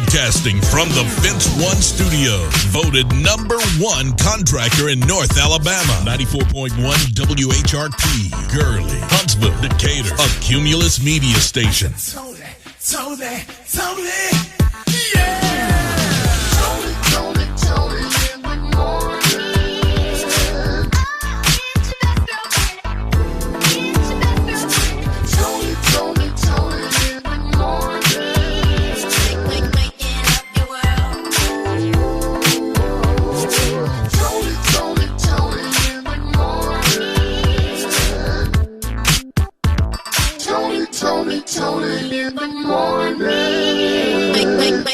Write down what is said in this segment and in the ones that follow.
Broadcasting from the Fence One Studios. Voted #1 contractor in North Alabama. 94.1 WHRP. Gurley, Huntsville, Decatur. A Cumulus media station. Tony, yeah! Tony, in the morning. Tony, in the morning. Waking up your world. Tony, in the morning. Tony, in the morning.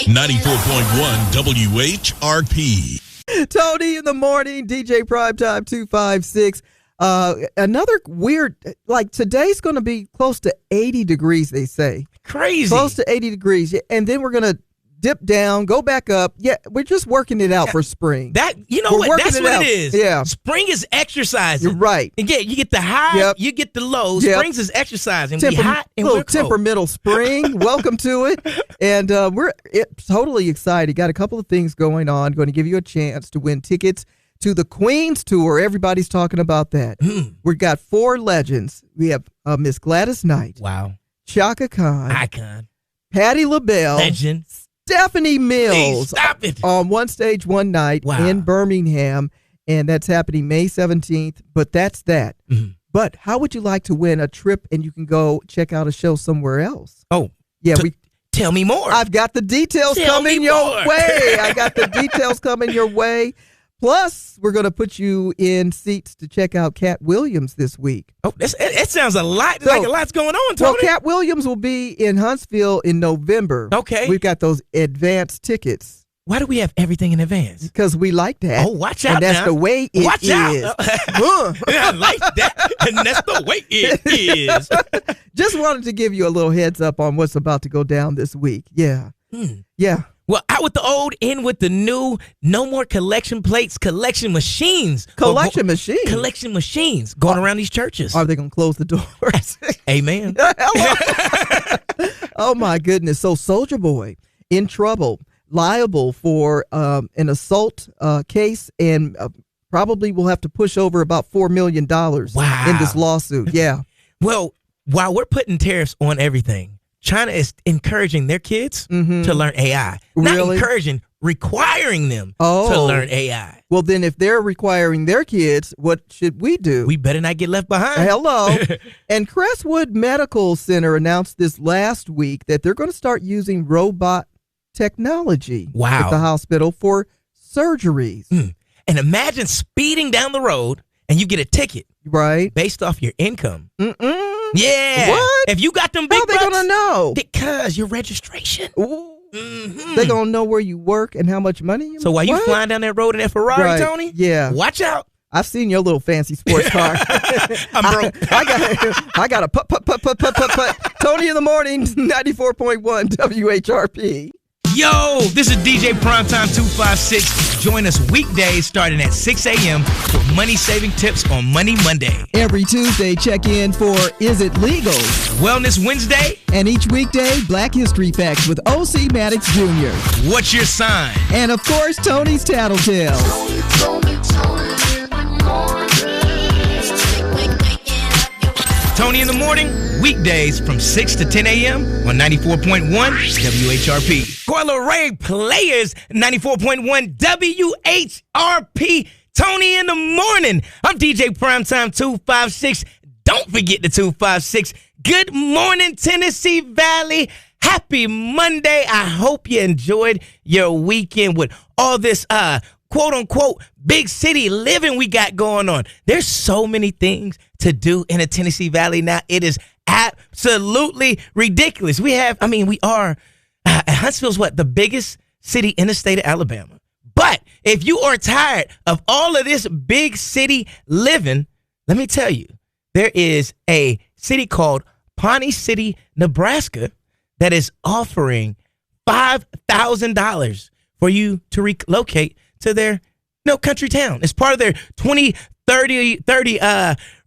94.1 WHRP. Tony in the morning, DJ Primetime 256. Another weird, like today's going to be close to 80 degrees, they say. Crazy. Close to 80 degrees. And then we're going to dip down, go back up. Yeah, we're just working it out for spring. That's We're what working it out. is. Yeah. Spring is exercising. You're right. And you get the high, Yep. you get the low. Yep. Springs is exercising. We hot and little we're cold. temperamental spring. Welcome to it. And we're totally excited. Got a couple of things going on. Going to give you a chance to win tickets to the Queen's Tour. Everybody's talking about that. We've got 4 legends. We have Miss Gladys Knight. Wow. Chaka Khan. Icon. Patti LaBelle. Legend. Stephanie Mills. Hey, stop it. On one stage, one night Wow. in Birmingham. And that's happening May 17th. But that's that. Mm-hmm. But how would you like to win a trip and you can go check out a show somewhere else? Oh. Yeah, Tell me more. I've got the details Tell coming me your more. way. I got the details coming your way. Plus, we're going to put you in seats to check out Cat Williams this week. Oh, it sounds a lot like a lot's going on, Well, Tony. Cat Williams will be in Huntsville in November. Okay. We've got those advance tickets Why do we have everything in advance? because we like that. Oh, watch out And that's now. the way it is. Watch out. I like that. And that's the way it is. Just wanted to give you a little heads up on what's about to go down this week. Yeah. Yeah. Well, out with the old, in with the new. No more collection plates, collection machines. Collection machines? Collection machines going around these churches. Are they going to close the doors? Amen. Hello. Oh, my goodness. So Soulja Boy in trouble, liable for an assault case, and probably will have to push over about $4 million in this lawsuit. Yeah. Well, while we're putting tariffs on everything, China is encouraging their kids to learn AI. Not Really? encouraging, requiring them to Oh. learn AI. Well, then if they're requiring their kids, what should we do? We better not get left behind. Hello. And Crestwood Medical Center announced this last week that they're going to start using robot technology Wow. at the hospital for surgeries. And imagine speeding down the road and you get a ticket Right? based off your income. Mm-mm. Yeah. What? If you got them big How they bucks, going to know? because your registration. Ooh. Mhm. They going to know where you work and how much money you So while you What? flying down that road in that Ferrari, Right. Tony, Yeah. watch out. I've seen your little fancy sports car. I'm broke. I got a put. Tony in the morning, 94.1 WHRP. Yo, this is DJ Primetime 256. Join us weekdays starting at 6 a.m. for money-saving tips on Money Monday. Every Tuesday, check in for Is It Legal? Wellness Wednesday, And each weekday, Black History Facts with O.C. Maddox Jr. What's Your Sign? And of course, Tony's Tattletale. Tony, in the morning. Tony in the morning, weekdays from 6 to 10 a.m. on 94.1 WHRP. Coil Ray Players, 94.1 WHRP. Tony in the morning. I'm DJ Primetime 256. Don't forget the 256. Good morning, Tennessee Valley. Happy Monday. I hope you enjoyed your weekend with all this quote unquote big city living we got going on. There's so many things to do in the Tennessee Valley now. It is absolutely ridiculous. Huntsville's the biggest city in the state of Alabama. But if you are tired of all of this big city living, let me tell you, there is a city called Pawnee City, Nebraska that is offering $5,000 for you to relocate to their country town. It's part of their 2030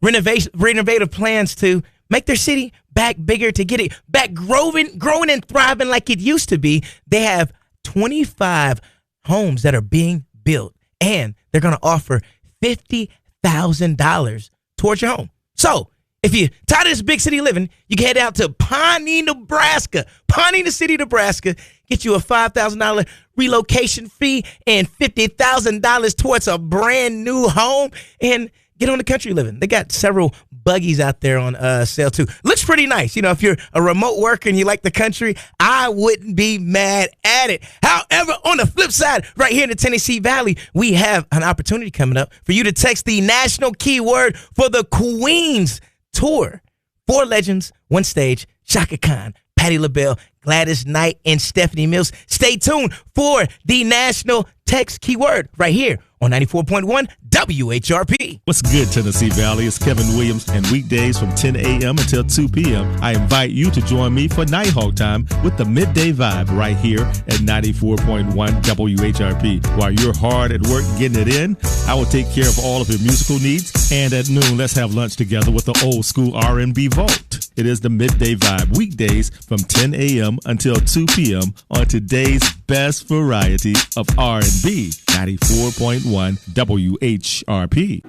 renovative plans to make their city back bigger, to get it back growing and thriving like it used to be. They have 25 homes that are being built, and they're going to offer $50,000 towards your home. So if you're tired of this big city living, you can head out to Pawnee, Nebraska. Pawnee, the city, Nebraska. Get you a $5,000 relocation fee and $50,000 towards a brand new home, and get on the country living. They got several buggies out there on sale too. Looks pretty nice. You know, if you're a remote worker and you like the country, I wouldn't be mad at it. However, on the flip side, right here in the Tennessee Valley, we have an opportunity coming up for you to text the national keyword for the Queens Tour. 4 legends, 1 stage, Shaka Khan, Patti LaBelle, Gladys Knight, and Stephanie Mills. Stay tuned for the national text keyword right here on 94.1 WHRP. What's good, Tennessee Valley? It's Kevin Williams, and weekdays from 10 a.m. until 2 p.m., I invite you to join me for Nighthawk Time with the Midday Vibe right here at 94.1 WHRP. While you're hard at work getting it in, I will take care of all of your musical needs, and at noon, let's have lunch together with the old school R&B vault. It is the Midday Vibe, weekdays from 10 a.m. until 2 p.m. on today's best variety of R&B, 94.1 WHRP.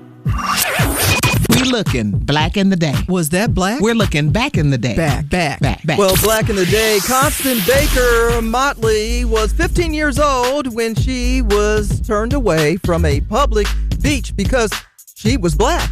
We're looking black in the day. Was that black? We're looking back in the day. Back. Well, Well, back in the day, Constance Baker Motley was 15 years old when she was turned away from a public beach because she was black.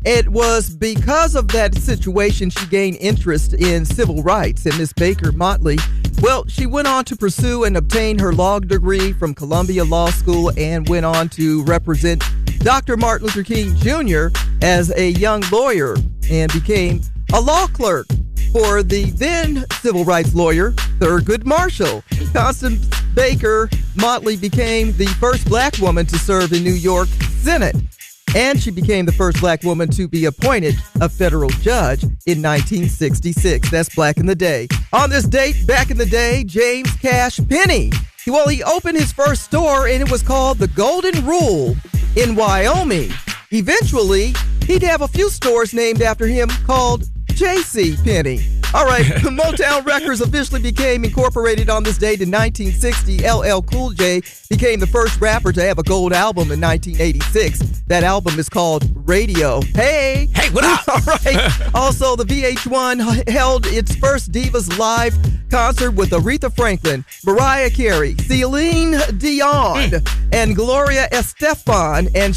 It was because of that situation she gained interest in civil rights. And Miss Baker Motley, well, she went on to pursue and obtain her law degree from Columbia Law School and went on to represent Dr. Martin Luther King Jr. as a young lawyer and became a law clerk for the then civil rights lawyer, Thurgood Marshall. Constance Baker Motley became the first black woman to serve in New York Senate. And she became the first black woman to be appointed a federal judge in 1966. That's back in the day. On this date, back in the day, James Cash Penney. Well, he opened his first store, and it was called the Golden Rule in Wyoming. Eventually, he'd have a few stores named after him called J.C. Penney. All right, Motown Records officially became incorporated on this date in 1960. LL Cool J became the first rapper to have a gold album in 1986. That album is called Radio. Hey, what up? All right. Also, the VH1 held its first Divas Live concert with Aretha Franklin, Mariah Carey, Celine Dion, and Gloria Estefan, and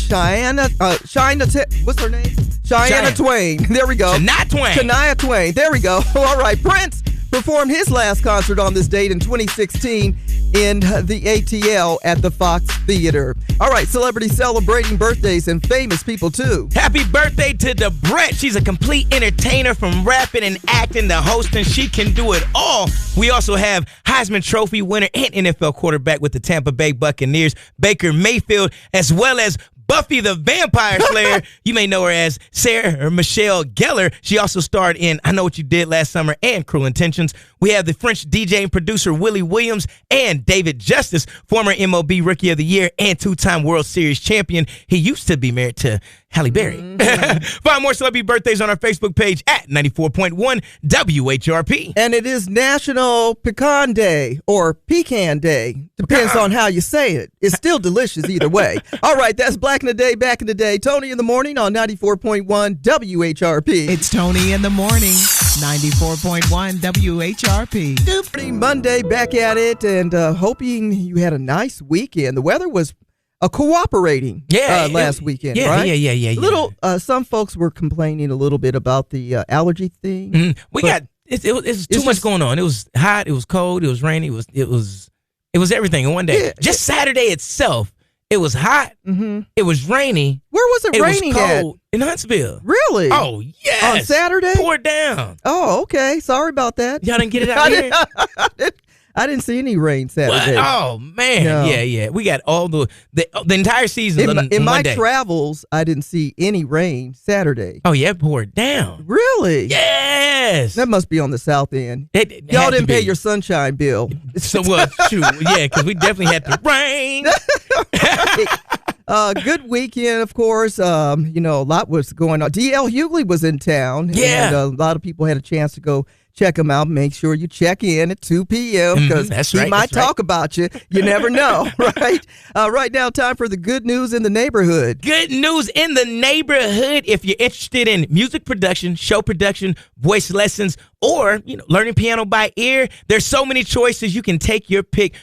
what's her name? Shania Twain. There we go. Shania Twain. There we go. All right. Prince performed his last concert on this date in 2016 in the ATL at the Fox Theater. All right. Celebrities celebrating birthdays and famous people, too. Happy birthday to Debrett. She's a complete entertainer, from rapping and acting to hosting. She can do it all. We also have Heisman Trophy winner and NFL quarterback with the Tampa Bay Buccaneers, Baker Mayfield, as well as Buffy the Vampire Slayer. You may know her as Sarah Michelle Gellar. She also starred in I Know What You Did Last Summer and Cruel Intentions. We have the French DJ and producer Willie Williams and David Justice, former MLB Rookie of the Year and 2-time World Series champion. He used to be married to Halle Berry. Find more celebrity birthdays on our Facebook page at 94.1 WHRP. And it is National Pecan Day or Pecan Day. Depends on how you say it. It's still delicious either way. All right, that's Black in the Day, back in the day. Tony in the morning on 94.1 WHRP. it's Tony in the morning, 94.1 WHRP. Monday, back at it, and hoping you had a nice weekend. The weather was cooperating last weekend, right? Yeah. Little, some folks were complaining a little bit about the allergy thing. It's too much going on. It was hot, it was cold, it was rainy, it was everything in one day. Yeah. Just Saturday itself, it was hot, it was rainy. Where was it raining was cold in Huntsville. Really? Oh, yes. On Saturday? Poured down. Oh, okay. Sorry about that. Y'all didn't get it out here? I didn't see any rain Saturday. What? Oh, man. No. Yeah. We got all the entire season In my one day. travels, I didn't see any rain Saturday. Oh, yeah, it poured down. Really? Yes. That must be on the south end. It Y'all had to didn't pay be. your sunshine bill. So, well, shoot. Yeah, because we definitely had the rain. Good weekend, of course. A lot was going on. D.L. Hughley was in town. Yeah. And a lot of people had a chance to go check him out. Make sure you check in at 2 p.m. because That's he right, might that's right. talk about you. You never know, right? Right now, time for the good news in the neighborhood. Good news in the neighborhood. If you're interested in music production, show production, voice lessons, or learning piano by ear, there's so many choices. You can take your pick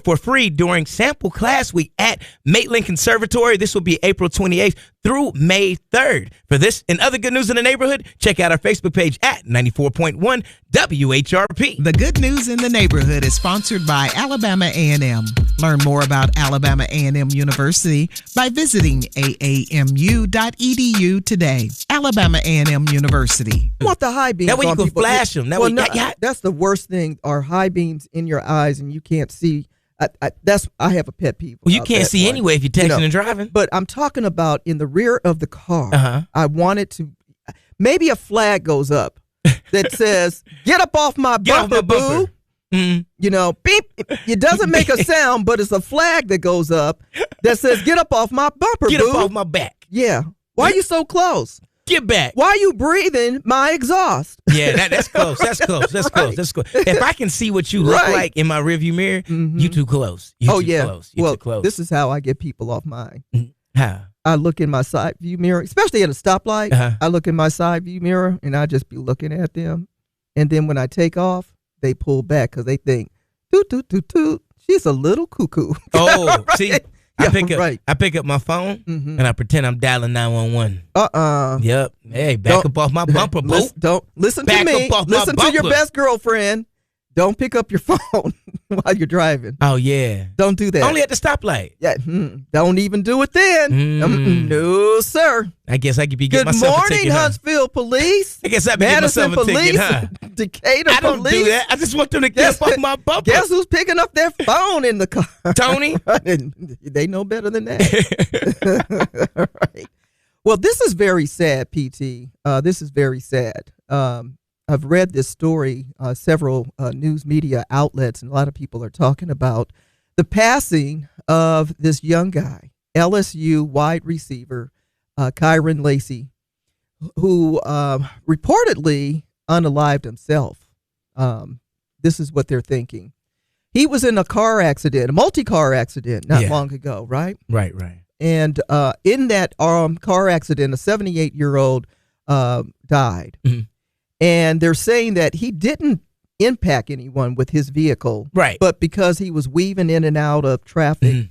for free during sample class week at Maitland Conservatory. This will be April 28th through May 3rd. For this and other good news in the neighborhood, check out our Facebook page at 94.1 WHRP. The Good News in the Neighborhood is sponsored by Alabama A&M. Learn more about Alabama A&M University by visiting aamu.edu today. Alabama A&M University. You want the high beams That way you on can people. flash them. That Well, way, no, yeah. that's the worst thing, are high beams in your eyes and you can't see. I have a pet peeve. Well, you about can't that see one. anyway if you're texting and driving. But I'm talking about in the rear of the car. Uh-huh. I want it to, maybe a flag goes up that says, "Get up off my Get off bumper, my bumper." boo." Beep. It doesn't make a sound, but it's a flag that goes up that says, "Get up off my bumper, Get boo." up off my back. Yeah. Why are you so close? Get back. Why are you breathing my exhaust? Yeah, that's close. That's close. That's close. That's close. If I can see what you look Right. like in my rearview mirror, you too close. You Oh, too yeah. close. You Well, too close. this is how I get people off mine. How? I look in my side view mirror, especially at a stoplight. Uh-huh. I look in my side view mirror and I just be looking at them. And then when I take off, they pull back because they think, toot, toot, toot, toot. She's a little cuckoo. Oh, Right? see, Yeah, I pick up my phone and I pretend I'm dialing 911. Yep. Hey, back Don't- up off my bumper, boo. Don't listen to Back me. up off my Listen to your bumper. best girlfriend. Don't pick up your phone while you're driving. Oh yeah. Don't do that. Only at the stoplight. Yeah, don't even do it then. No, sir. I guess I could be getting Good myself a morning, ticket, huh? Huntsville Police. I guess I be getting Madison myself a Police. ticket, huh? Decatur I don't Police. do that. I just want them to get up off my bumper. Guess who's picking up their phone in the car? Tony? They know better than that. All right. Well, this is very sad, PT. This is very sad. I've read this story, several news media outlets, and a lot of people are talking about the passing of this young guy, LSU wide receiver, Kyron Lacey, who reportedly unalived himself. This is what they're thinking. He was in a car accident, a multi-car accident not long ago, right? Right. And in that car accident, a 78-year-old died. Mm-hmm. And they're saying that he didn't impact anyone with his vehicle. Right. But because he was weaving in and out of traffic,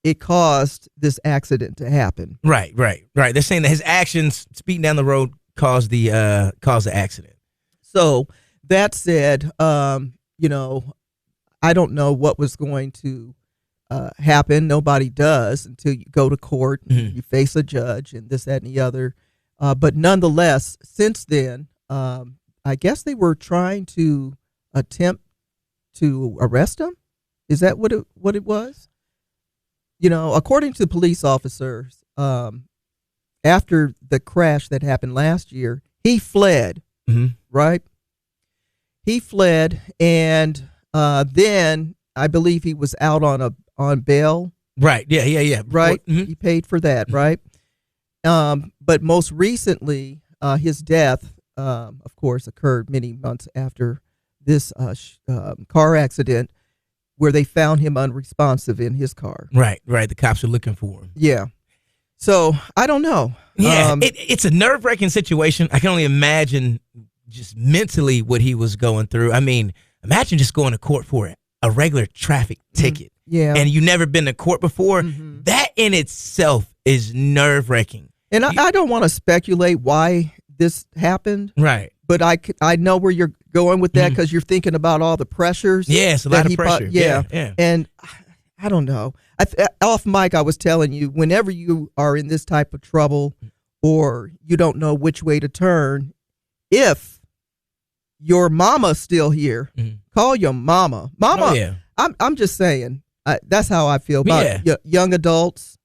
it caused this accident to happen. Right. They're saying that his actions speeding down the road caused the accident. So that said, I don't know what was going to happen. Nobody does until you go to court, and you face a judge, and this, that, and the other. But nonetheless, since then, I guess they were trying to attempt to arrest him. Is that what it was? According to police officers, after the crash that happened last year, he fled. Right? He fled, and then I believe he was out on bail. Right. Yeah. Right. He paid for that. Right. But most recently, his death, of course, occurred many months after this car accident, where they found him unresponsive in his car. Right. The cops are looking for him. Yeah. So I don't know. Yeah, it's a nerve-wracking situation. I can only imagine just mentally what he was going through. I mean, imagine just going to court for a regular traffic ticket. Yeah. And you never been to court before. That in itself is nerve-wracking. And I don't want to speculate why this happened. Right. But I know where you're going with that because you're thinking about all the pressures. Yeah, it's a lot of pressure. Yeah. And I don't know. Off mic, I was telling you, whenever you are in this type of trouble or you don't know which way to turn, if your mama's still here, call your mama. Mama, Oh, yeah. I'm just saying, that's how I feel about young adults,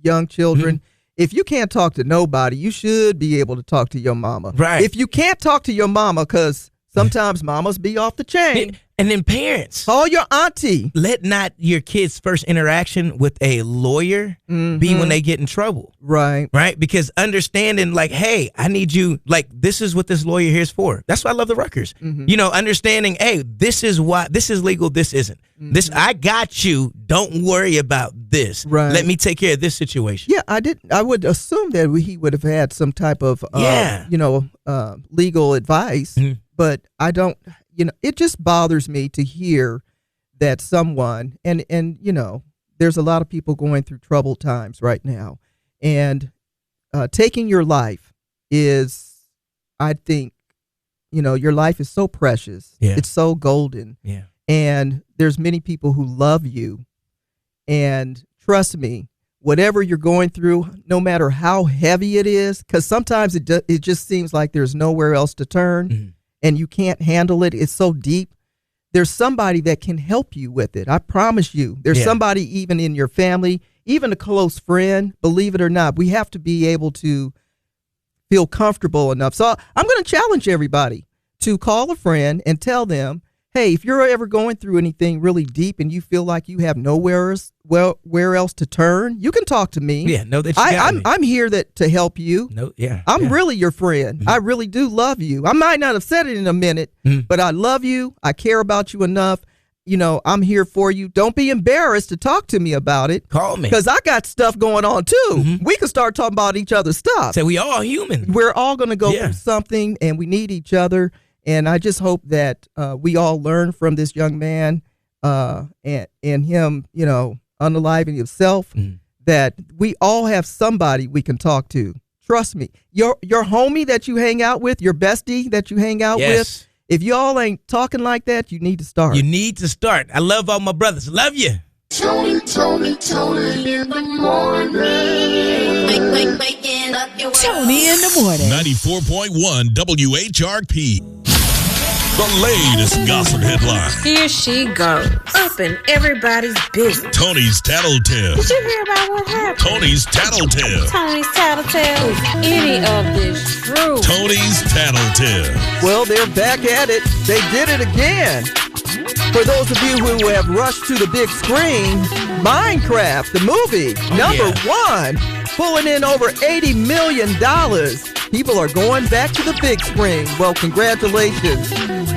young children. If you can't talk to nobody, you should be able to talk to your mama. Right. If you can't talk to your mama, because sometimes mamas be off the chain. And then parents, Call your auntie. let not your kid's first interaction with a lawyer be when they get in trouble. Right. Right? Because understanding like, hey, I need you, like, this is what this lawyer here is for. That's why I love the Rutgers. You know, understanding, hey, this is why, this is legal, this isn't. This, I got you. Don't worry about this. Right. Let me take care of this situation. Yeah, I would assume that he would have had some type of, legal advice, but I don't, it just bothers me to hear that someone, and there's a lot of people going through troubled times right now, and taking your life is, I think, your life is so precious. Yeah. It's so golden. Yeah. And there's many people who love you. And trust me, whatever you're going through, no matter how heavy it is, because sometimes it just seems like there's nowhere else to turn and you can't handle it. It's so deep. There's somebody that can help you with it. I promise you. There's somebody even in your family, even a close friend, believe it or not. We have to be able to feel comfortable enough. So I'm going to challenge everybody to call a friend and tell them, hey, if you're ever going through anything really deep and you feel like you have nowhere else, where else to turn, you can talk to me. Yeah, know that you got me. I'm here to help you. No, yeah. I'm really your friend. I really do love you. I might not have said it in a minute, but I love you. I care about you enough. I'm here for you. Don't be embarrassed to talk to me about it. Call me. Because I got stuff going on too. We can start talking about each other's stuff. So we all human. We're all going to go through something, and we need each other. And I just hope that we all learn from this young man and him, unaliving himself, that we all have somebody we can talk to. Trust me. Your homie that you hang out with, your bestie that you hang out with, if y'all ain't talking like that, you need to start. You need to start. I love all my brothers. Love you. Tony in the morning. Waking up your Tony in the morning. 94.1 WHRP. The latest gossip headline. Here she goes, up in everybody's business. Tony's Tattletale. Did you hear about what happened? Tony's Tattletale. Tony's Tattletale. Is any of this true? Tony's Tattletale. Well, they're back at it. They did it again. For those of you who have rushed to the big screen, Minecraft, the movie, number one, pulling in over $80 million. People are going back to the big screen. Well, congratulations.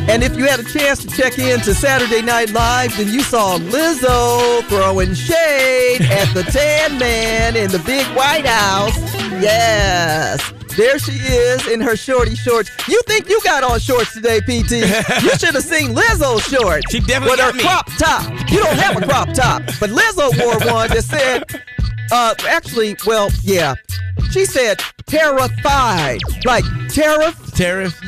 And if you had a chance to check in to Saturday Night Live, then you saw Lizzo throwing shade at the Tan Man in the big White House. Yes. There she is in her shorty shorts. You think you got on shorts today, PT? You should have seen Lizzo's shorts. She definitely with her got me. crop top. You don't have a crop top, but Lizzo wore one that said, she said terrified. Like tariff?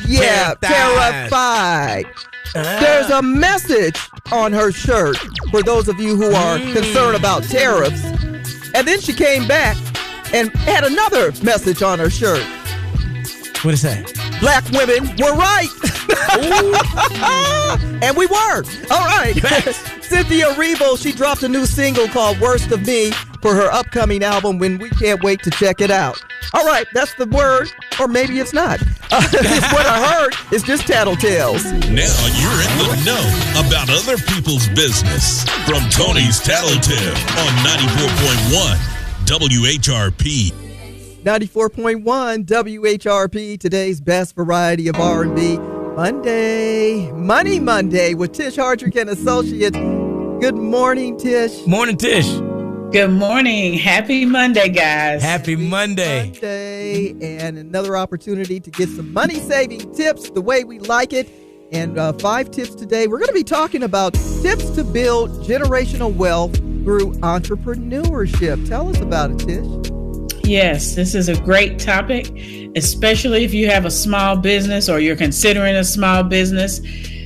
Yeah, terrified. There's a message on her shirt for those of you who are concerned about tariffs. And then she came back and had another message on her shirt. What is that? Black women were right. And we were. All right. Cynthia Erivo, she dropped a new single called Worst of Me for her upcoming album, when we can't wait to check it out. All right, that's the word, or maybe it's not. It's what I heard. It's just tattletales. Now you're in the know about other people's business. From Tony's Tattletale on 94.1 WHRP. 94.1 WHRP, today's best variety of R&B. Money Monday with Tish Hardrick and Associates. Good morning, Tish. Morning, Tish. Good morning. Happy Monday, guys. Happy Monday. And another opportunity to get some money-saving tips the way we like it. And 5 tips today. We're going to be talking about tips to build generational wealth through entrepreneurship. Tell us about it, Tish. Yes, this is a great topic, especially if you have a small business or you're considering a small business.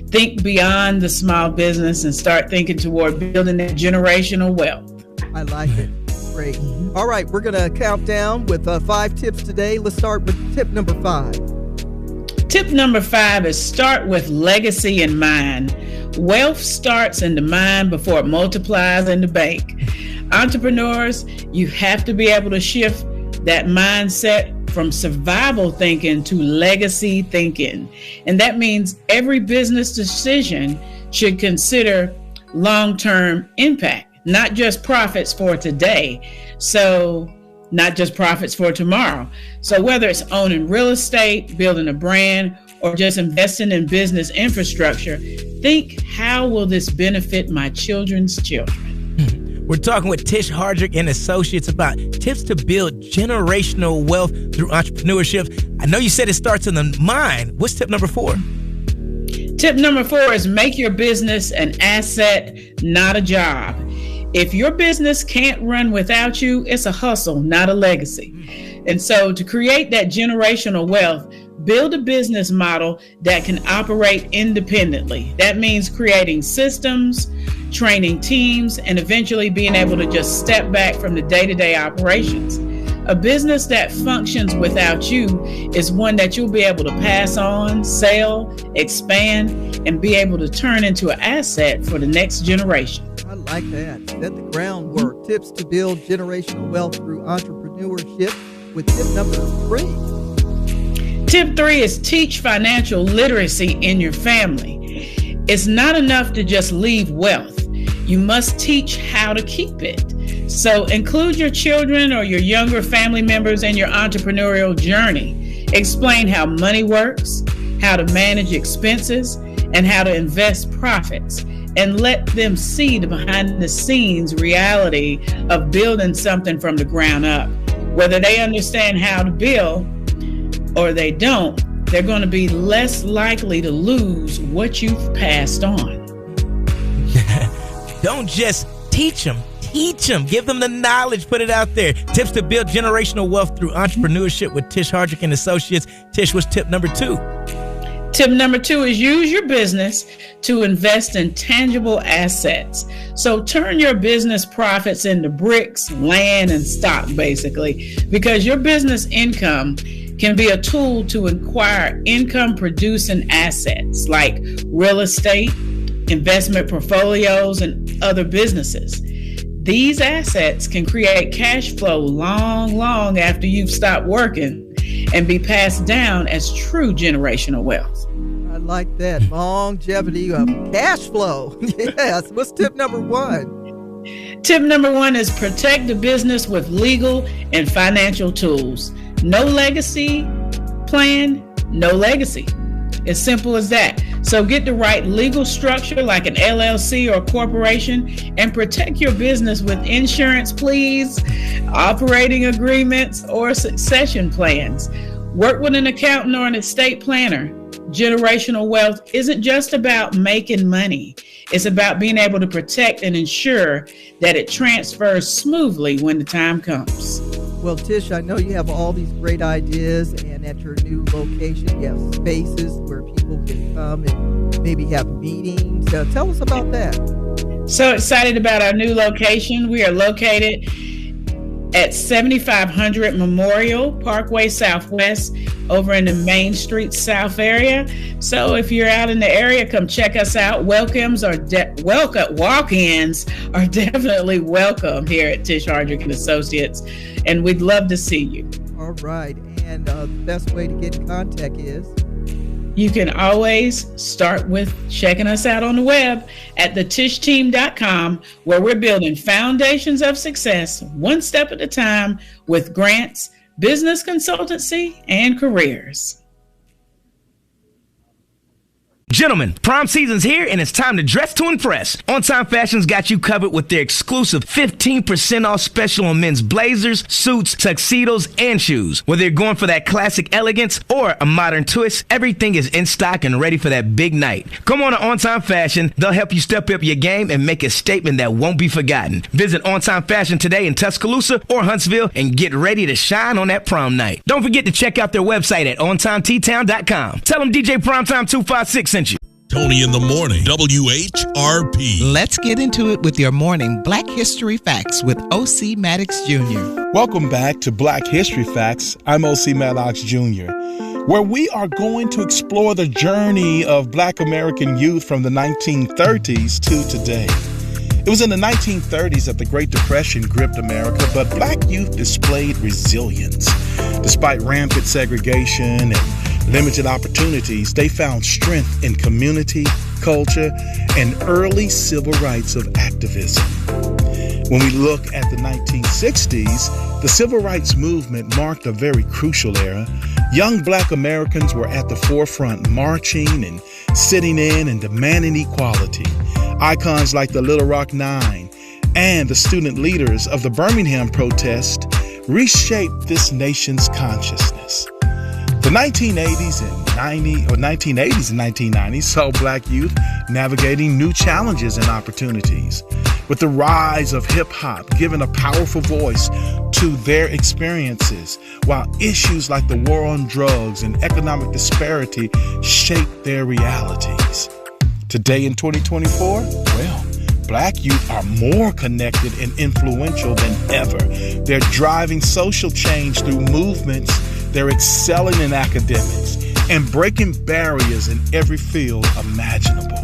Think beyond the small business and start thinking toward building that generational wealth. I like it. Great. All right, we're going to count down with 5 tips today. Let's start with tip number 5. Tip number 5 is start with legacy in mind. Wealth starts in the mind before it multiplies in the bank. Entrepreneurs, you have to be able to shift that mindset from survival thinking to legacy thinking. And that means every business decision should consider long-term impact, not just profits for today. So not just profits for tomorrow. So whether it's owning real estate, building a brand, or just investing in business infrastructure, think, how will this benefit my children's children? We're talking with Tish Hardrick and Associates about tips to build generational wealth through entrepreneurship. I know you said it starts in the mind. What's tip number 4? Tip number 4 is make your business an asset, not a job. If your business can't run without you, it's a hustle, not a legacy. And so to create that generational wealth, build a business model that can operate independently. That means creating systems, training teams, and eventually being able to just step back from the day-to-day operations. A business that functions without you is one that you'll be able to pass on, sell, expand, and be able to turn into an asset for the next generation. I like that. Set the groundwork. Tips to build generational wealth through entrepreneurship with tip number 3. Tip 3 is teach financial literacy in your family. It's not enough to just leave wealth. You must teach how to keep it. So include your children or your younger family members in your entrepreneurial journey. Explain how money works, how to manage expenses, and how to invest profits. And let them see the behind the scenes reality of building something from the ground up. Whether they understand how to build or they don't, they're going to be less likely to lose what you've passed on. Don't just teach them. Teach them. Give them the knowledge. Put it out there. Tips to build generational wealth through entrepreneurship with Tish Hardrick and Associates. Tish, what's tip number 2? Tip number 2 is use your business to invest in tangible assets. So turn your business profits into bricks, land, and stock, basically, because your business income can be a tool to acquire income-producing assets like real estate, investment portfolios, and other businesses. These assets can create cash flow long after you've stopped working and be passed down as true generational wealth. I like that. Longevity of cash flow. Yes. What's tip number 1? Tip number 1 is protect the business with legal and financial tools. No legacy plan, no legacy. As simple as that. So get the right legal structure like an LLC or corporation and protect your business with insurance, please, operating agreements, or succession plans. Work with an accountant or an estate planner. Generational wealth isn't just about making money. It's about being able to protect and ensure that it transfers smoothly when the time comes. Well, Tish, I know you have all these great ideas, and at your new location, you have spaces where people can come and maybe have meetings. Tell us about that. So excited about our new location. We are located at 7500 Memorial Parkway Southwest over in the Main Street South area. So if you're out in the area, come check us out. Walk-ins are definitely welcome here at Tish Hardrick and Associates, and we'd love to see you. All right. And the best way to get in contact is? You can always start with checking us out on the web at thetishteam.com, where we're building foundations of success one step at a time with grants, business consultancy, and careers. Gentlemen, prom season's here and it's time to dress to impress. On Time Fashion's got you covered with their exclusive 15% off special on men's blazers, suits, tuxedos, and shoes. Whether you're going for that classic elegance or a modern twist, everything is in stock and ready for that big night. Come on to On Time Fashion. They'll help you step up your game and make a statement that won't be forgotten. Visit On Time Fashion today in Tuscaloosa or Huntsville and get ready to shine on that prom night. Don't forget to check out their website at ontimettown.com. Tell them DJ Primetime 256 sent you. Tony in the morning, WHRP. Let's get into it with your morning Black History Facts with O.C. Maddox Jr. Welcome back to Black History Facts. I'm O.C. Maddox Jr., where we are going to explore the journey of Black American youth from the 1930s to today. It was in the 1930s that the Great Depression gripped America, but Black youth displayed resilience. Despite rampant segregation and limited opportunities, they found strength in community, culture, and early civil rights of activism. When we look at the 1960s, the civil rights movement marked a very crucial era. Young Black Americans were at the forefront, marching and sitting in and demanding equality. Icons like the Little Rock Nine and the student leaders of the Birmingham protest reshaped this nation's consciousness. The 1980s and 1990s saw Black youth navigating new challenges and opportunities, with the rise of hip-hop giving a powerful voice to their experiences, while issues like the war on drugs and economic disparity shaped their realities. Today in 2024, well, Black youth are more connected and influential than ever. They're driving social change through movements. They're excelling in academics and breaking barriers in every field imaginable.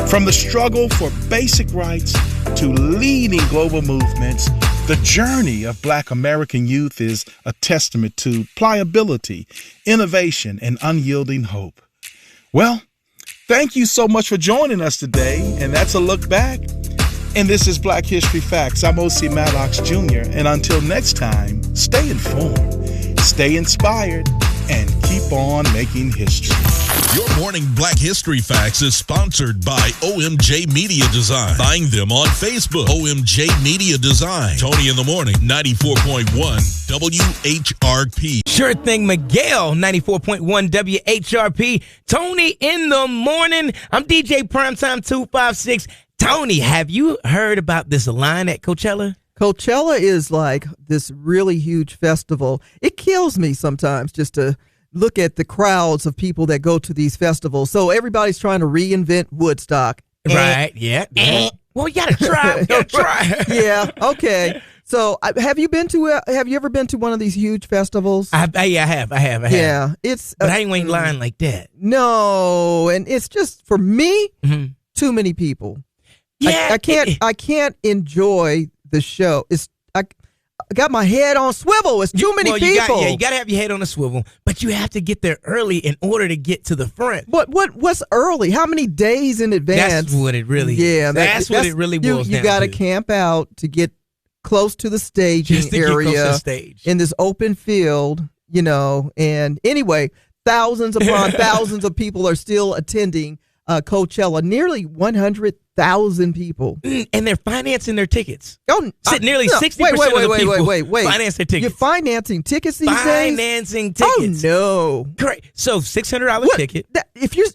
From the struggle for basic rights to leading global movements, the journey of Black American youth is a testament to pliability, innovation, and unyielding hope. Well, thank you so much for joining us today, and that's a look back. And this is Black History Facts. I'm O.C. Maddox Jr., and until next time, stay informed, stay inspired, and keep on making history. Your morning Black History Facts is sponsored by OMJ Media Design. Find them on Facebook. OMJ Media Design. Tony in the Morning, 94.1 WHRP. Sure thing, Miguel, 94.1 WHRP. Tony in the Morning. I'm DJ Primetime 256. Tony, have you heard about this line at Coachella? Coachella is like this really huge festival. It kills me sometimes just to look at the crowds of people that go to these festivals. So everybody's trying to reinvent Woodstock. Right, yeah. Well, you gotta try. Yeah, okay. So have you ever been to one of these huge festivals? I have. Yeah, it's but I ain't waiting line like that. No, and it's just for me, too many people. Yeah, I can't enjoy the show. I got my head on swivel. It's too many people. You got to have your head on a swivel, but you have to get there early in order to get to the front. What's early? How many days in advance? That's what it really is. Yeah, that's what it really boils down to. You got to camp out to get close to the staging area in this open field, and anyway, thousands upon thousands of people are still attending Coachella. Nearly 100,000 people, and they're financing their tickets. Oh, nearly 60% of the people finance their tickets. You're financing tickets these days? Financing tickets. Oh no! Correct. So $600 ticket.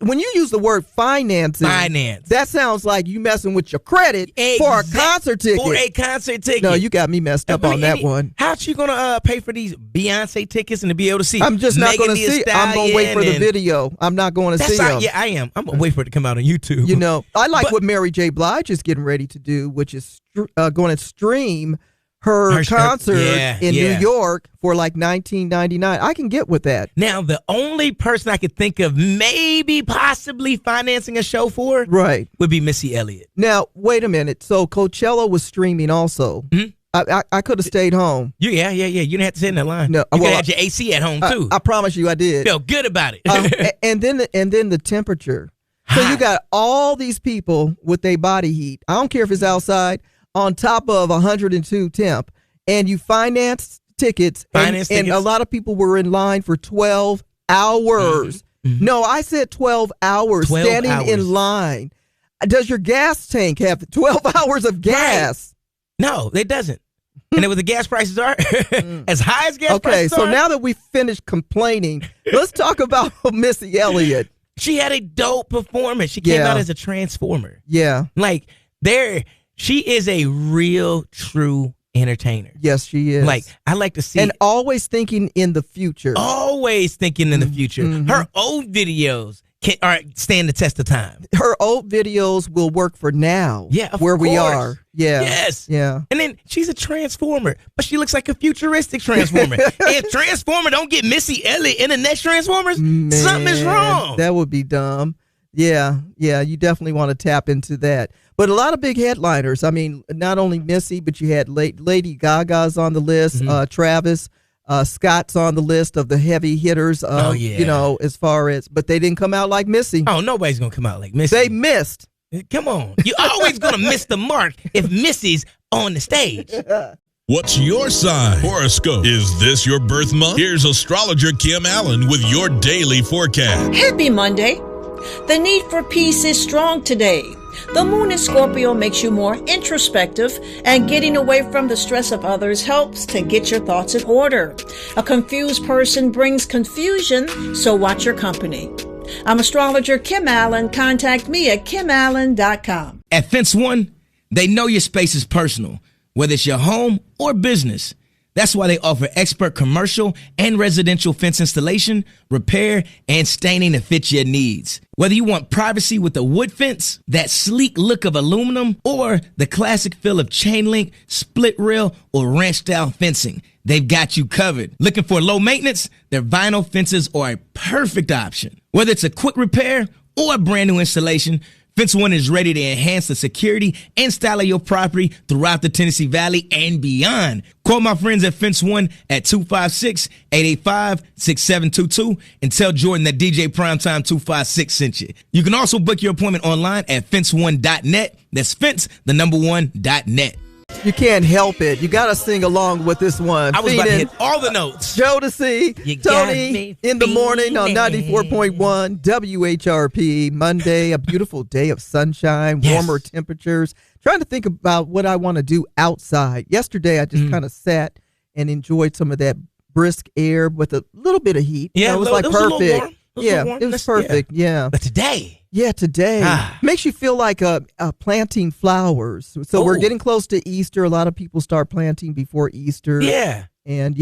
When you use the word financing, that sounds like you messing with your credit for a concert ticket. For a concert ticket. No, you got me messed up on that one. How's you gonna pay for these Beyonce tickets and to be able to see? I'm just not going to see. I'm going to wait for the video. I'm not going to see them. Yeah, I am. I'm going to wait for it to come out on YouTube. I like what Mary J. Blige is getting ready to do, which is going to stream her concert in New York for like $19.99. I can get with that. Now, the only person I could think of maybe possibly financing a show for would be Missy Elliott. Now, wait a minute. So Coachella was streaming also. Mm-hmm. I could have stayed home. Yeah. You didn't have to sit in that line. No, you could have had your AC at home too. I promise you, I did. Felt good about it. and then the temperature. So you got all these people with their body heat. I don't care if it's outside, on top of 102 temp, and you finance tickets, and a lot of people were in line for 12 hours. Mm-hmm. No, I said 12 hours standing in line. Does your gas tank have 12 hours of gas? Right. No, it doesn't. And with the gas prices are as high as gas prices are. Okay, so now that we finished complaining, let's talk about Missy Elliott. She had a dope performance. She came out as a transformer. Yeah. She is a real, true entertainer. Yes, she is. I like to see. And always thinking in the future. Always thinking in the future. Mm-hmm. Her old videos stand the test of time. Her old videos will work for now. Yeah, where we are. Yeah. Yes. Yeah. And then she's a transformer, but she looks like a futuristic transformer. If Transformer don't get Missy Elliott in the next Transformers, something is wrong. That would be dumb. Yeah. You definitely want to tap into that. But a lot of big headliners. I mean, not only Missy, but you had Lady Gaga's on the list, Travis Scott's on the list of the heavy hitters. You know, as far as, but they didn't come out like Missy. Oh, nobody's gonna come out like Missy. They missed. Come on, you're always gonna miss the mark if Missy's on the stage. What's your sign? Horoscope. Is this your birth month? Here's astrologer Kim Allen with your daily forecast. Happy Monday. The need for peace is strong today. The moon in Scorpio makes you more introspective, and getting away from the stress of others helps to get your thoughts in order. A confused person brings confusion, so watch your company. I'm astrologer Kim Allen. Contact me at kimallen.com. At Fence One, they know your space is personal, whether it's your home or business. That's why they offer expert commercial and residential fence installation, repair, and staining to fit your needs. Whether you want privacy with a wood fence, that sleek look of aluminum, or the classic feel of chain link, split rail, or ranch style fencing, they've got you covered. Looking for low maintenance? Their vinyl fences are a perfect option. Whether it's a quick repair or a brand new installation, Fence One is ready to enhance the security and style of your property throughout the Tennessee Valley and beyond. Call my friends at Fence One at 256-885-6722 and tell Jordan that DJ Primetime 256 sent you. You can also book your appointment online at fence1.net. That's fence1.net. You can't help it. You got to sing along with this one. I was about to hit all the notes. Jodeci, Tony, in the morning on 94.1 WHRP. Monday, a beautiful day of sunshine, warmer temperatures. Trying to think about what I want to do outside. Yesterday, I just kind of sat and enjoyed some of that brisk air with a little bit of heat. Yeah, it was like perfect. It was perfect. Yeah. But today. Yeah, today makes you feel like planting flowers. So we're getting close to Easter. A lot of people start planting before Easter. Yeah. And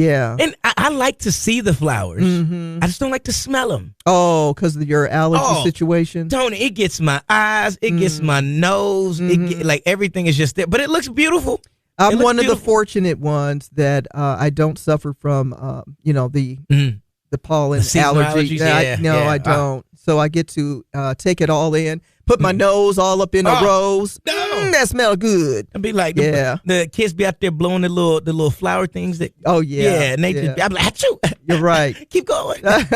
I like to see the flowers. I just don't like to smell them. Oh, because of your allergy situation? Tony, it gets my eyes. It gets my nose. Like everything is just there. But it looks beautiful. I'm one of the fortunate ones that I don't suffer from, the pollen allergy. I don't. So I get to take it all in, put my nose all up in a rose. No. That smell good. I'd be like, the kids be out there blowing the little flower things that. Oh yeah. Yeah, and they I'm like, achoo. You're right. Keep going. Right.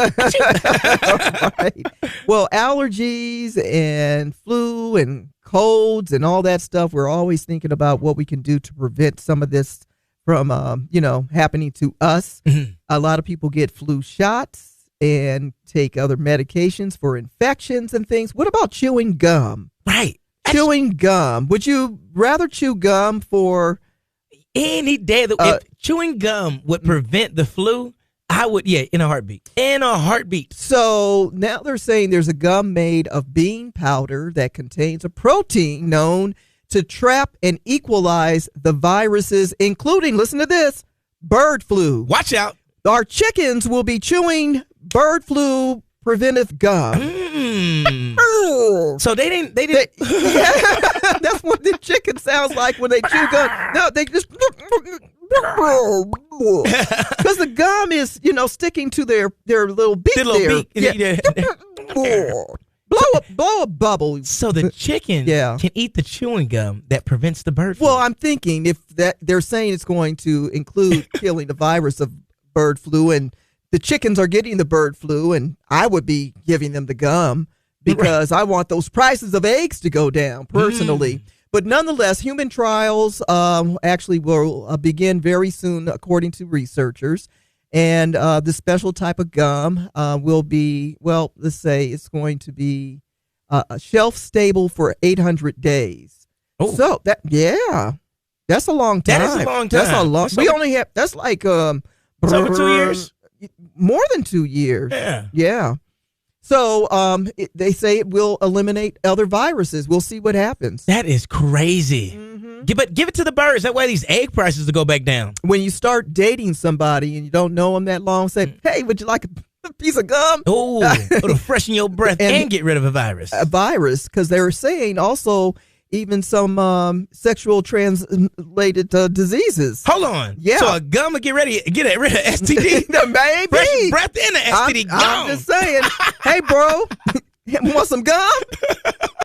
Well, allergies and flu and colds and all that stuff. We're always thinking about what we can do to prevent some of this from, happening to us. A lot of people get flu shots and take other medications for infections and things. What about chewing gum? Right. Chewing gum. Would you rather chew gum for any day? If chewing gum would prevent the flu, I would, in a heartbeat. In a heartbeat. So now they're saying there's a gum made of bean powder that contains a protein known to trap and equalize the viruses, including, listen to this, bird flu. Watch out. Our chickens will be chewing bird flu preventive gum. So they didn't. That's what the chicken sounds like when they chew gum. No, they just because the gum is, sticking to their little beak there. Blow a bubble. So the chicken can eat the chewing gum that prevents the bird flu. Well, I'm thinking if that they're saying it's going to include killing the virus of bird flu, and the chickens are getting the bird flu, and I would be giving them the gum because I want those prices of eggs to go down personally. But nonetheless, human trials actually will begin very soon, according to researchers. And the special type of gum will be, let's say it's going to be shelf stable for 800 days. Oh. So that's a long time. That is a long time. That's a long. We only have that's like over 2 years. More than 2 years. Yeah. So they say it will eliminate other viruses. We'll see what happens. That is crazy. But give it to the birds. That way these egg prices will go back down. When you start dating somebody and you don't know them that long, say, hey, would you like a piece of gum? Oh, it'll freshen your breath and get rid of a virus. A virus, because they were saying also even some sexual translated diseases. Hold on. Yeah. So a gum will get rid of STD? Maybe. Fresh breath in the STD. I'm just saying, hey, bro, Want some gum?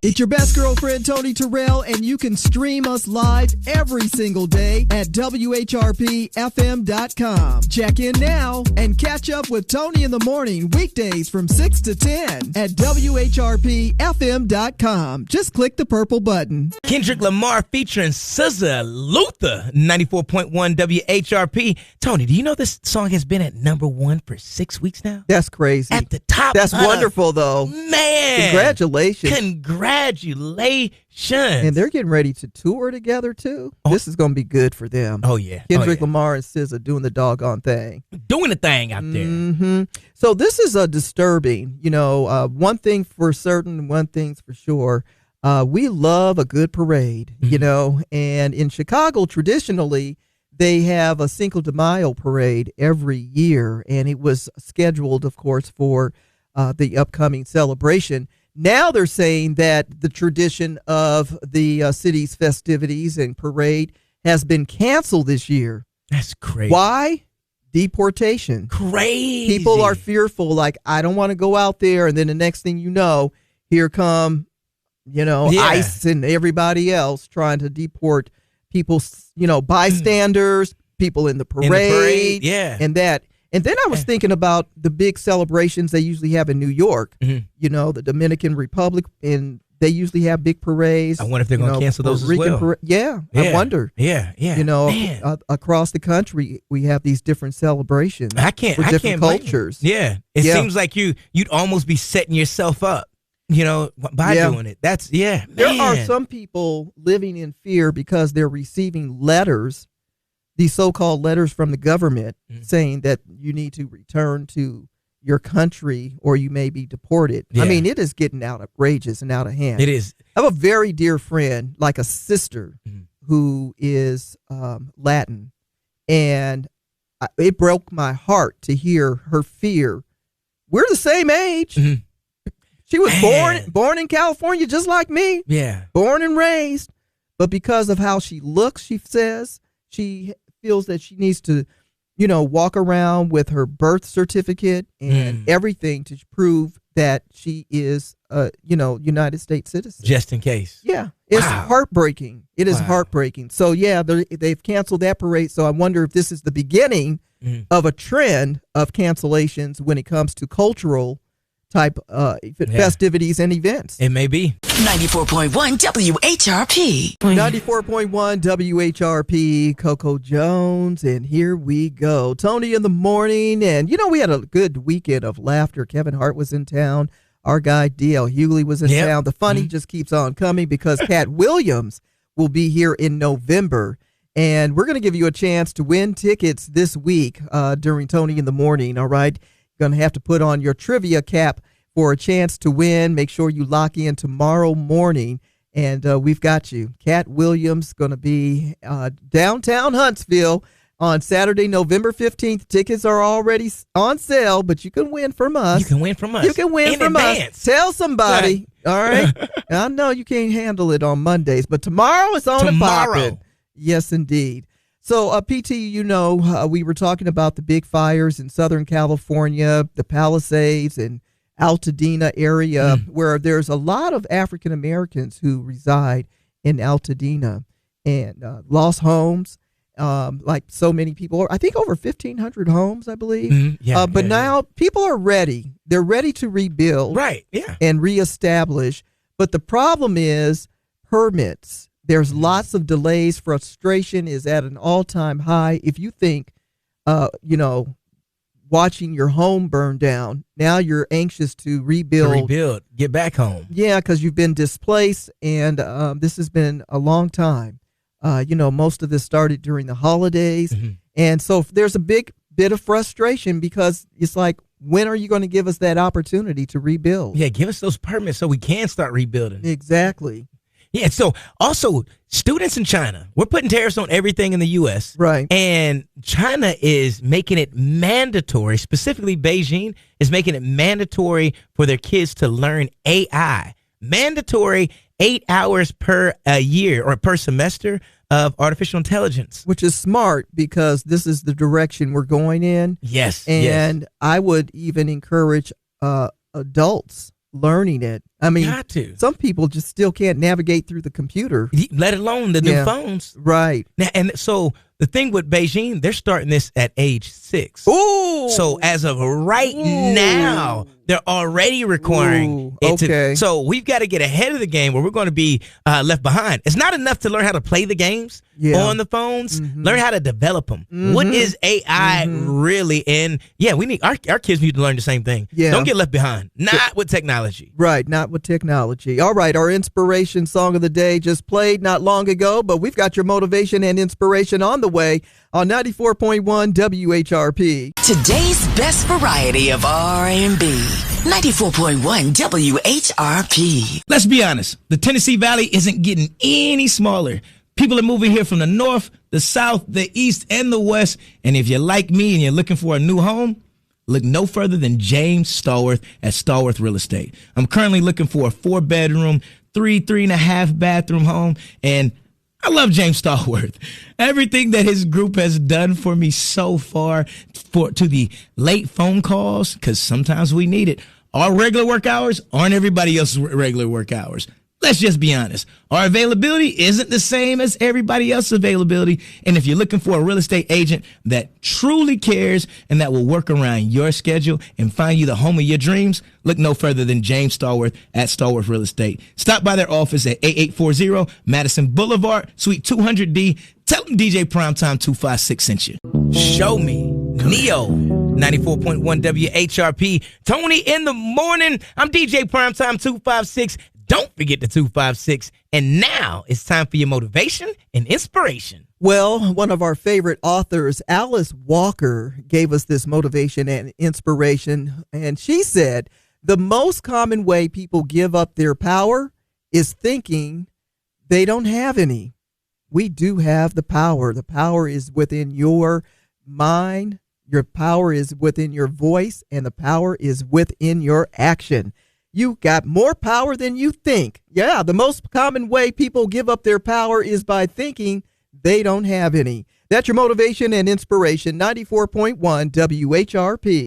It's your best girlfriend, Tony Terrell, and you can stream us live every single day at WHRPFM.com. Check in now and catch up with Tony in the morning, weekdays from 6 to 10 at WHRPFM.com. Just click the purple button. Kendrick Lamar featuring SZA Luther, 94.1 WHRP. Tony, do you know this song has been at number 1 for 6 weeks now? That's crazy. At the top. That's wonderful, though. Man. Congratulations. Congratulations. And they're getting ready to tour together, too. Oh. This is going to be good for them. Oh, yeah. Kendrick Lamar and SZA doing the doggone thing. Doing the thing out there. Mm-hmm. So this is disturbing. You know, one thing for certain, one thing's for sure. We love a good parade, you know. And in Chicago, traditionally, they have a Cinco de Mayo parade every year. And it was scheduled, of course, for the upcoming celebration. Now they're saying that the tradition of the city's festivities and parade has been canceled this year. That's crazy. Why? Deportation. Crazy. People are fearful, like, I don't want to go out there. And then the next thing you know, here come, ICE and everybody else trying to deport people, bystanders, people in the parade. Yeah. And that. And then I was thinking about the big celebrations they usually have in New York, the Dominican Republic, and they usually have big parades. I wonder if they're going to cancel those as well. Yeah, I wonder. Yeah. Across the country, we have these different celebrations for different cultures. Yeah. It seems like you'd almost be setting yourself up, by doing it. There are some people living in fear because they're receiving letters, these so-called letters from the government saying that you need to return to your country or you may be deported. Yeah. I mean, it is getting outrageous and out of hand. It is. I have a very dear friend, like a sister, who is Latin, and it broke my heart to hear her fear. We're the same age. She was born in California just like me. Yeah. Born and raised. But because of how she looks, she says, she feels that she needs to, walk around with her birth certificate and everything to prove that she is United States citizen. Just in case. Yeah. It's heartbreaking. It is heartbreaking. So, yeah, they've canceled that parade. So I wonder if this is the beginning of a trend of cancellations when it comes to cultural type festivities and events. It may be. 94.1 WHRP. 94.1 WHRP, Coco Jones, and here we go. Tony in the morning, and we had a good weekend of laughter. Kevin Hart was in town. Our guy D.L. Hughley was in town. The funny just keeps on coming because Cat Williams will be here in November. And we're going to give you a chance to win tickets this week during Tony in the morning, all right? Going to have to put on your trivia cap for a chance to win. Make sure you lock in tomorrow morning, and we've got you. Cat Williams going to be downtown Huntsville on Saturday, November 15th. Tickets are already on sale, but you can win from us. You can win from us. You can win in from advance. us. Tell somebody, all right? I know you can't handle it on Mondays, but tomorrow it's on and popping. Yes, indeed. So, PT, we were talking about the big fires in Southern California, the Palisades and Altadena area, where there's a lot of African Americans who reside in Altadena and lost homes, like so many people. I think over 1,500 homes, I believe. But now people are ready. They're ready to rebuild and reestablish. But the problem is permits. There's lots of delays. Frustration is at an all-time high. If you think, watching your home burn down, now you're anxious to rebuild. Get back home. Yeah, because you've been displaced, and this has been a long time. Most of this started during the holidays. And so there's a big bit of frustration because it's like, when are you going to give us that opportunity to rebuild? Yeah, give us those permits so we can start rebuilding. Exactly. Yeah, so also students in China, we're putting tariffs on everything in the U.S. Right. And China is making it mandatory, specifically Beijing is making it mandatory for their kids to learn AI. Mandatory 8 hours per year or per semester of artificial intelligence. Which is smart because this is the direction we're going in. Yes. And I would even encourage adults learning it. I mean, Got to. some people just still can't navigate through the computer. Let alone the new phones. Right. Now, and so the thing with Beijing, they're starting this at age 6. Ooh. So as of right now, they're already requiring it to. So we've got to get ahead of the game where we're going to be left behind. It's not enough to learn how to play the games on the phones. Learn how to develop them. What is AI really? And we need our kids need to learn the same thing. Don't get left behind. Not with technology. Right, not with technology. All right, our inspiration song of the day just played not long ago, but we've got your motivation and inspiration on the way on 94.1 WHRP. Today's best variety of R&B. 94.1 WHRP. Let's be honest. The Tennessee Valley isn't getting any smaller. People are moving here from the north, the south, the east, and the west. And if you're like me and you're looking for a new home, look no further than James Stallworth at Stallworth Real Estate. I'm currently looking for a 4-bedroom, 3.5 bathroom home, and I love James Stallworth. Everything that his group has done for me so far, to the late phone calls, because sometimes we need it. Our regular work hours aren't everybody else's regular work hours. Let's just be honest. Our availability isn't the same as everybody else's availability. And if you're looking for a real estate agent that truly cares and that will work around your schedule and find you the home of your dreams, look no further than James Stallworth at Stallworth Real Estate. Stop by their office at 8840 Madison Boulevard, Suite 200D. Tell them DJ Primetime 256 sent you. Show me. Neo. 94.1 WHRP. Tony in the morning. I'm DJ Primetime 256. Don't forget the 256. And now it's time for your motivation and inspiration. Well, one of our favorite authors, Alice Walker, gave us this motivation and inspiration. And she said, the most common way people give up their power is thinking they don't have any. We do have the power. The power is within your mind. Your power is within your voice, and the power is within your action. You got more power than you think. Yeah, the most common way people give up their power is by thinking they don't have any. That's your motivation and inspiration, 94.1 WHRP.